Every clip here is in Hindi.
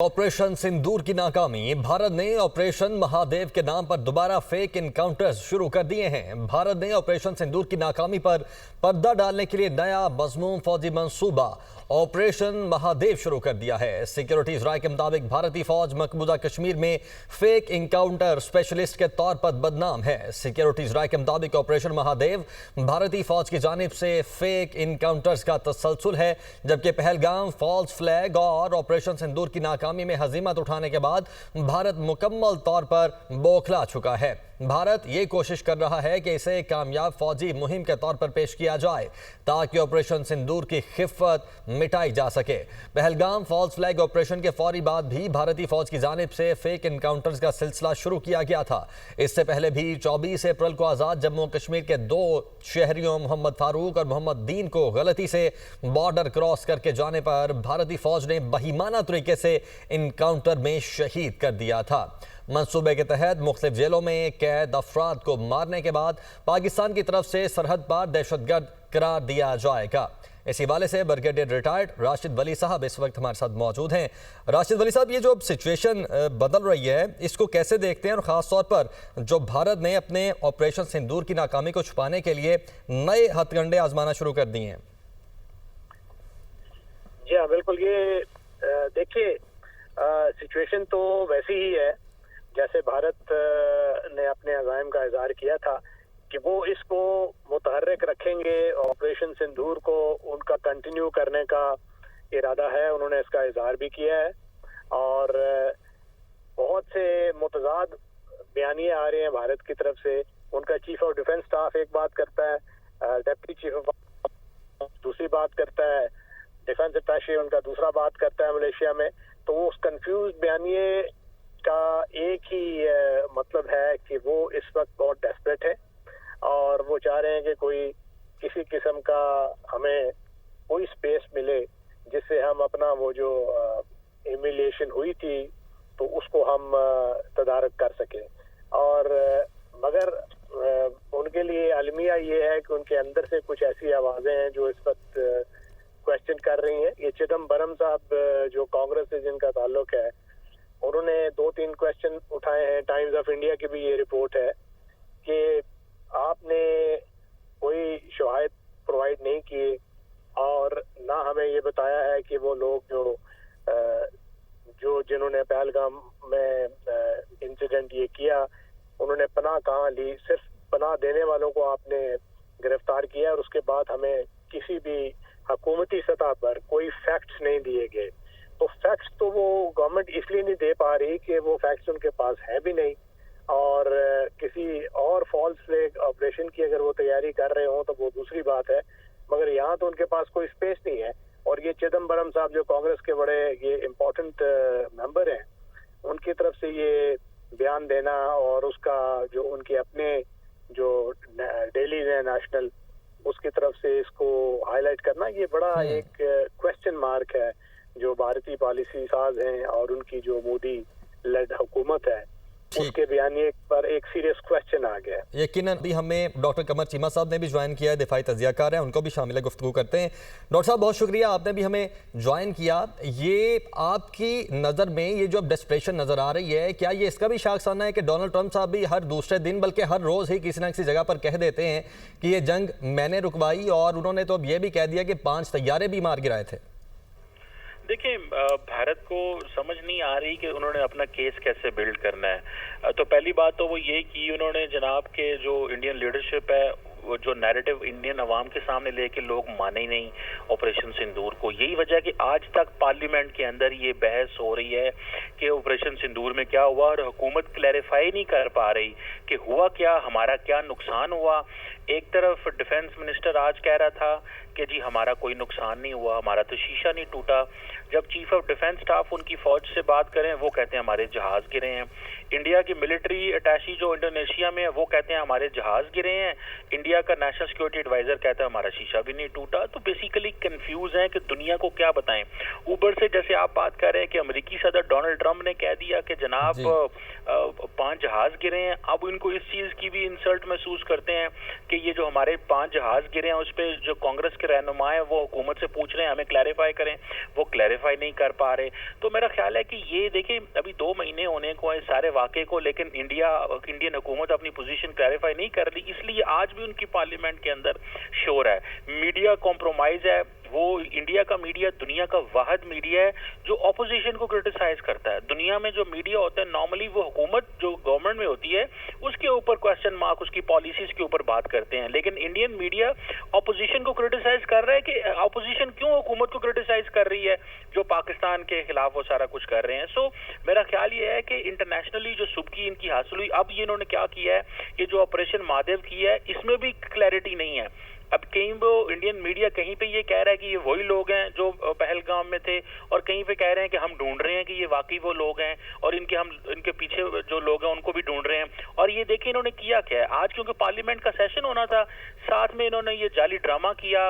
ऑपरेशन सिंदूर की नाकामी। भारत ने ऑपरेशन महादेव के नाम पर दोबारा फेक इनकाउंटर्स शुरू कर दिए हैं। भारत ने ऑपरेशन सिंदूर की नाकामी पर पर्दा डालने के लिए नया मजमून फौजी मंसूबा ऑपरेशन महादेव शुरू कर दिया है। सिक्योरिटीज राय के मुताबिक भारतीय फौज मकबूजा कश्मीर में फेक इनकाउंटर स्पेशलिस्ट के तौर पर बदनाम है। सिक्योरिटीज राय के मुताबिक ऑपरेशन महादेव भारतीय फौज की जानिब से फेक इनकाउंटर्स का तसलसल है, जबकि पहलगाम, फॉल्स फ्लैग और ऑपरेशन सिंदूर की नाकामी में हजीमत उठाने के बाद भारत मुकम्मल तौर पर बौखला चुका है। भारत ये कोशिश कर रहा है कि इसे कामयाब फौजी मुहिम के तौर पर पेश किया जाए ताकि ऑपरेशन सिंदूर की खिफ़त मिटाई जा सके। पहलगाम फॉल्स फ्लैग ऑपरेशन के फौरी बाद भी भारतीय फौज की जानिब से फेक इनकाउंटर्स का सिलसिला शुरू किया गया था। इससे पहले भी 24 अप्रैल को आज़ाद जम्मू कश्मीर के 2 शहरियों मोहम्मद फारूक और मोहम्मद दीन को गलती से बॉर्डर क्रॉस करके जाने पर भारतीय फौज ने बहिमाना तरीके से इनकाउंटर में शहीद कर दिया था। मंसूबे के तहत मुख्तलिफ जेलों में कैद अफराद को मारने के बाद पाकिस्तान की तरफ से सरहद पार दहशतगर्द करार दिया जाएगा। इस हवाले से ब्रिगेडियर रिटायर्ड राशिद वली साहब इस वक्त हमारे साथ मौजूद हैं। राशिद वली साहब, ये जो सिचुएशन बदल रही है, इसको कैसे देखते हैं, और ख़ास तौर पर जो भारत ने अपने ऑपरेशन सिंदूर की नाकामी को छुपाने के लिए नए हथकंडे आजमाना शुरू कर दिए हैं? जी हाँ, बिल्कुल। ये देखिए, सिचुएशन तो वैसी ही है जैसे भारत ने अपने अज़ाइम का इज़हार किया था कि वो इसको मुतहर्रिक रखेंगे। ऑपरेशन सिंदूर को उनका कंटिन्यू करने का इरादा है, उन्होंने इसका इज़हार भी किया है। और बहुत से मुतज़ाद बयानिए आ रहे हैं भारत की तरफ से। उनका चीफ ऑफ डिफेंस स्टाफ एक बात करता है, डिप्टी चीफ ऑफ दूसरी बात करता है, डिफेंस अटैचे उनका दूसरा बात करता है मलेशिया में। तो उस कंफ्यूज बयानिए का एक ही मतलब है कि वो इस वक्त बहुत डेस्परेट है और वो चाह रहे हैं कि कोई किसी किस्म का हमें कोई स्पेस मिले जिससे हम अपना वो जो ह्यूमिलिएशन हुई थी तो उसको हम तदारक कर सकें। और मगर उनके लिए अलमिया ये है कि उनके अंदर से कुछ ऐसी आवाज़ें हैं जो इस वक्त क्वेश्चन कर रही हैं। ये चिदम्बरम साहब जो कांग्रेस से जिनका ताल्लुक है, उन्होंने 2-3 क्वेश्चन उठाए हैं। टाइम्स ऑफ इंडिया की भी ये रिपोर्ट है कि आपने कोई शवाहिद प्रोवाइड नहीं किए और ना हमें ये बताया है कि वो लोग जो जिन्होंने पहलगाम में इंसिडेंट ये किया उन्होंने पनाह कहाँ ली। सिर्फ पनाह देने वालों को आपने गिरफ्तार किया और उसके बाद हमें किसी भी हुकूमती सतह पर कोई फैक्ट्स नहीं दिए गए। तो फैक्ट्स तो वो गवर्नमेंट इसलिए नहीं दे पा रही कि वो फैक्ट्स उनके पास है भी नहीं, और किसी और फॉल्स फ्लैग ऑपरेशन की अगर वो तैयारी कर रहे हो तो वो दूसरी बात है। मगर यहाँ तो उनके पास कोई स्पेस नहीं है। और ये चिदम्बरम साहब जो कांग्रेस के बड़े ये इम्पोर्टेंट मेंबर हैं, उनकी तरफ से ये बयान देना और उसका जो उनके अपने जो डेलीज हैं नेशनल, उसकी तरफ से इसको हाईलाइट करना, ये बड़ा एक क्वेश्चन मार्क है जो भारतीय पॉलिसी साज हैं और उनकी जो मोदी लेड हुकूमत है उसके बयानिए पर एक सीरियस क्वेश्चन आ गया। यकीनन भी हमें डॉक्टर कमर चीमा साहब ने भी ज्वाइन किया है, दिफाई तज्जियाकार हैं, उनको भी शामिल गुफ्तगू करते हैं। डॉक्टर साहब, बहुत शुक्रिया, आपने भी हमें ज्वाइन किया। ये आपकी नज़र में ये जो अब डेस्परेशन नज़र आ रही है, क्या ये इसका भी शाखसाना है कि डोनाल्ड ट्रंप साहब भी हर दूसरे दिन बल्कि हर रोज़ ही किसी न किसी जगह पर कह देते हैं कि ये जंग मैंने रुकवाई, और उन्होंने तो अब ये भी कह दिया कि 5 तैयारे भी मार गिराए थे? देखिए, भारत को समझ नहीं आ रही कि उन्होंने अपना केस कैसे बिल्ड करना है। तो पहली बात तो वो ये कि उन्होंने जनाब के जो इंडियन लीडरशिप है, वो जो नैरेटिव इंडियन अवाम के सामने लेके लोग माने ही नहीं ऑपरेशन सिंदूर को। यही वजह है कि आज तक पार्लियामेंट के अंदर ये बहस हो रही है कि ऑपरेशन सिंदूर में क्या हुआ, और हुकूमत क्लैरिफाई नहीं कर पा रही कि हुआ क्या, हमारा क्या नुकसान हुआ। एक तरफ डिफेंस मिनिस्टर आज कह रहा था कि जी हमारा कोई नुकसान नहीं हुआ, हमारा तो शीशा नहीं टूटा। जब चीफ ऑफ डिफेंस स्टाफ उनकी फौज से बात करें, वो कहते हैं हमारे जहाज गिरे हैं। इंडिया की मिलिट्री अटैची जो इंडोनेशिया में है, वो कहते हैं हमारे जहाज गिरे हैं। इंडिया का नेशनल सिक्योरिटी एडवाइजर कहता है हमारा शीशा भी नहीं टूटा। तो बेसिकली कंफ्यूज है कि दुनिया को क्या बताएं। ऊपर से जैसे आप बात कर रहे हैं कि अमेरिकी सदर डोनाल्ड ट्रंप ने कह दिया कि जनाब 5 जहाज गिरे हैं। अब इनको इस चीज की भी इंसल्ट महसूस करते हैं कि ये जो हमारे 5 जहाज गिरे हैं उस पे जो कांग्रेस के रहनुमा है वो हुकूमत से पूछ रहे हैं हमें क्लैरिफाई करें, वो क्लैरिफाई नहीं कर पा रहे। तो मेरा ख्याल है कि ये देखिए अभी 2 महीने होने को है सारे वाक़े को, लेकिन इंडियन हुकूमत अपनी पोजीशन क्लैरिफाई नहीं कर रही, इसलिए आज भी उनकी पार्लियामेंट के अंदर शोर है। मीडिया कॉम्प्रोमाइज है, वो इंडिया का मीडिया दुनिया का वाहिद मीडिया है जो ऑपोजिशन को क्रिटिसाइज करता है। दुनिया में जो मीडिया होता है नॉर्मली वो हुकूमत जो गवर्नमेंट में होती है उसके ऊपर क्वेश्चन मार्क, उसकी पॉलिसीज के ऊपर बात करते हैं, लेकिन इंडियन मीडिया ऑपोजिशन को क्रिटिसाइज कर रहा है कि ऑपोजिशन क्यों हुकूमत को क्रिटिसाइज कर रही है जो पाकिस्तान के खिलाफ वो सारा कुछ कर रहे हैं। सो मेरा ख्याल ये है कि इंटरनेशनली जो सुबकी इनकी हासिल हुई, अब ये इन्होंने क्या किया है, ये जो ऑपरेशन महादेव किया है इसमें भी क्लैरिटी नहीं है। अब कहीं वो इंडियन मीडिया कहीं पे ये कह रहा है कि ये वही लोग हैं जो पहलगाम में थे, और कहीं पे कह रहे हैं कि हम ढूंढ रहे हैं कि ये वाकई वो लोग हैं, और इनके पीछे जो लोग हैं उनको भी ढूंढ रहे हैं। और ये देखिए इन्होंने किया क्या है आज, क्योंकि पार्लियामेंट का सेशन होना था, साथ में इन्होंने ये जाली ड्रामा किया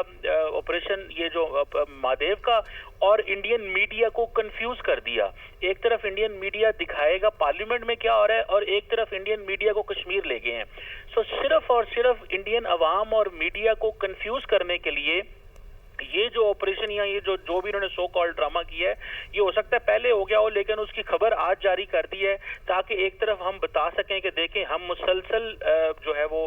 ऑपरेशन ये जो महादेव का, और इंडियन मीडिया को कंफ्यूज कर दिया। एक तरफ इंडियन मीडिया दिखाएगा पार्लियामेंट में क्या हो रहा है और एक तरफ इंडियन मीडिया को कश्मीर ले गए हैं। सो सिर्फ और सिर्फ इंडियन अवाम और मीडिया को कंफ्यूज करने के लिए ये जो ऑपरेशन या ये जो भी इन्होंने सो कॉल्ड ड्रामा किया है, ये हो सकता है पहले हो गया हो, लेकिन उसकी खबर आज जारी कर दी है ताकि एक तरफ हम बता सकें कि देखें हम मुसलसल जो है वो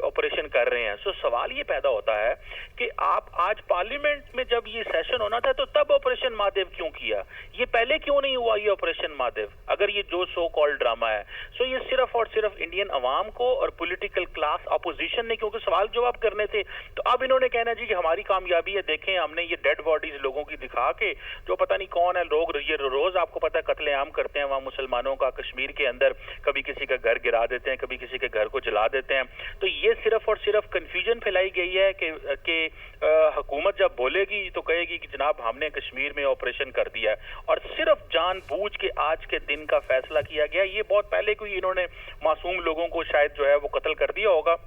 ऑपरेशन कर रहे हैं। सो सवाल ये पैदा होता है कि आप आज पार्लियामेंट में जब ये सेशन होना था तो तब ऑपरेशन महादेव क्यों किया, ये पहले क्यों नहीं हुआ ये ऑपरेशन महादेव, अगर ये जो सो कॉल्ड ड्रामा है। सो ये सिर्फ और सिर्फ इंडियन अवाम को और पॉलिटिकल क्लास अपोजिशन ने, क्योंकि सवाल जवाब करने थे, तो अब इन्होंने कहना जी कि हमारी कामयाबी है, देखें हमने ये डेड बॉडीज लोगों की दिखा के, जो पता नहीं कौन है लोग, ये रोज आपको पता है कत्लेआम करते हैं वहां मुसलमानों का कश्मीर के अंदर, कभी किसी का घर गिरा देते हैं, कभी किसी के घर को जला देते हैं। तो ये सिर्फ और सिर्फ कंफ्यूजन फैलाई गई है कि हुकूमत जब बोलेगी तो कहेगी कि जनाब हमने कश्मीर में ऑपरेशन कर दिया है, और सिर्फ जानबूझ के आज के दिन का फैसला किया गया। ये बहुत पहले कोई इन्होंने मासूम लोगों को शायद जो है वो कत्ल कर दिया होगा,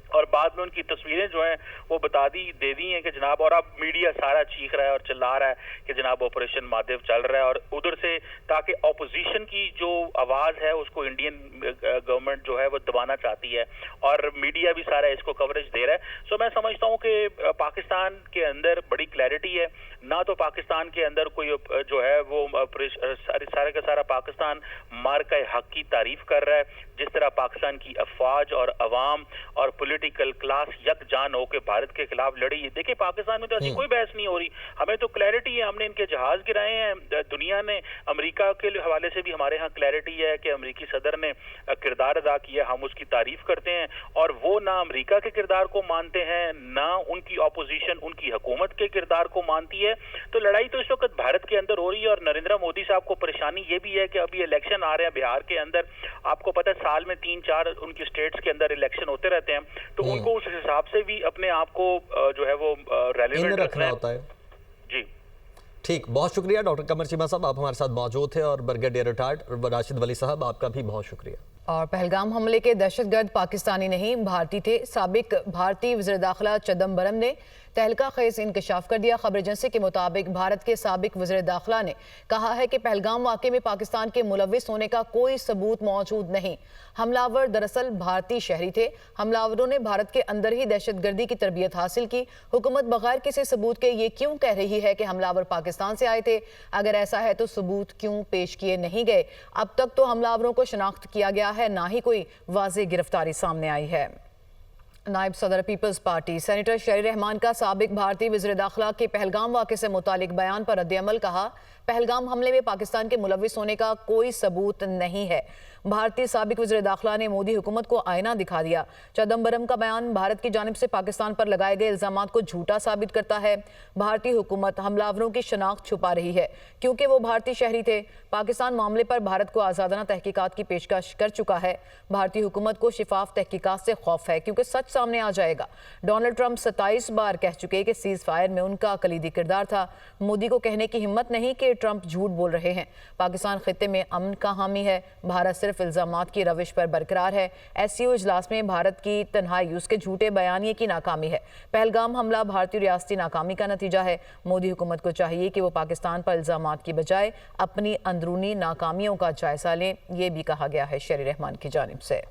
और बाद में उनकी तस्वीरें जो हैं वो दे दी हैं कि जनाब, और अब मीडिया सारा चीख रहा है और चिल्ला रहा है कि जनाब ऑपरेशन महादेव चल रहा है, और उधर से ताकि ऑपोजिशन की जो आवाज़ है उसको इंडियन गवर्नमेंट जो है वो दबाना चाहती है, और मीडिया भी सारा इसको कवरेज दे रहा है। सो मैं समझता हूँ कि पाकिस्तान के अंदर बड़ी क्लैरिटी है, ना तो पाकिस्तान के अंदर कोई जो है वो सारा का सारा पाकिस्तान मार्का हक की तारीफ कर रहा है, जिस तरह पाकिस्तान की अफवाज और अवाम और पॉलिटिकल क्लास यकजान होकर भारत के खिलाफ लड़ी है। देखिए पाकिस्तान में तो ऐसी कोई बहस नहीं हो रही, हमें तो क्लैरिटी है, हमने इनके जहाज गिराए हैं। दुनिया ने अमेरिका के हवाले से भी हमारे यहाँ क्लैरिटी है कि अमेरिकी सदर ने किरदार अदा किया, हम उसकी तारीफ करते हैं, और वो ना अमेरिका के किरदार को मानते हैं ना उनकी ऑपोजिशन उनकी हुकूमत के किरदार को मानती है। तो लड़ाई तो इस वक्त भारत के अंदर हो रही है, और नरेंद्र मोदी साहब को परेशानी ये भी है कि अभी इलेक्शन आ रहे हैं बिहार के अंदर, आपको पता है साल में 3-4 उनकी स्टेट्स के अंदर इलेक्शन होते रहते हैं, तो उनको उस हिसाब से भी अपने आप को जो है वो रेलेवेंट रखना होता है। जी ठीक, बहुत शुक्रिया डॉक्टर कमर चीमा साहब, आप हमारे साथ मौजूद थे, और ब्रिगेडियर रिटायर्ड राशिद वली साहब आपका भी बहुत शुक्रिया। और पहलगाम हमले के दहशतगर्द पाकिस्तानी नहीं भारतीय थे। साबिक भारतीय वज़ीर दाखिला चिदम्बरम ने तहलका खेज इंकशाफ कर दिया। खबर एजेंसी के मुताबिक भारत के साबिक वज़ीर दाखिला ने कहा है कि पहलगाम वाक़े में पाकिस्तान के मुलविस होने का कोई सबूत मौजूद नहीं। हमलावर दरअसल भारतीय शहरी थे। हमलावरों ने भारत के अंदर ही दहशतगर्दी की तरबियत हासिल की। हुकूमत बगैर किसी सबूत के ये क्यों कह रही है कि हमलावर पाकिस्तान से आए थे? अगर ऐसा है तो सबूत क्यों पेश किए नहीं गए? अब तक तो हमलावरों को शनाख्त किया गया है, ना ही कोई वाज़ेह गिरफ्तारी सामने आई है। नायब सदर पीपल्स पार्टी सेनेटर शरीर रहमान का साबिक भारतीय वज़ीर दाखिला के पहलगाम वाक़े से मुतालिक बयान पर रद्द-ए-अमल। कहा, पहलगाम हमले में पाकिस्तान के मुलविस होने का कोई सबूत नहीं है। भारतीय साबिक वज़ीर दाखिला ने मोदी हुकूमत को आईना दिखा दिया। चिदम्बरम का बयान भारत की जानिब से पाकिस्तान पर लगाए गए इल्ज़ामात को झूठा साबित करता है। भारतीय हुकूमत हमलावरों की शनाख्त छुपा रही है क्योंकि वो भारतीय शहरी थे। पाकिस्तान मामले पर भारत को आज़ादाना तहकीकात की पेशकश कर चुका है। भारतीय हुकूमत को शिफाफ तहकीकात से खौफ है क्योंकि सच सामने आ जाएगा। डोनाल्ड ट्रंप 27 बार कह चुके कि सीज फायर में उनका कलीदी किरदार था। मोदी को कहने की हिम्मत नहीं कि ट्रंप झूठ बोल रहे हैं। पाकिस्तान खित्ते में अमन का हामी है। भारत सिर्फ इल्जामात की रविश पर बरकरार है। SCO इजलास में भारत की तन्हाई उसके झूठे बयानिए की नाकामी है। पहलगाम हमला भारतीय रियासती नाकामी का नतीजा है। मोदी हुकूमत को चाहिए कि वो पाकिस्तान पर इल्जामात की बजाय अपनी अंदरूनी नाकामियों का जायजा लें। ये भी कहा गया है शरीर रहमान की जानिब से।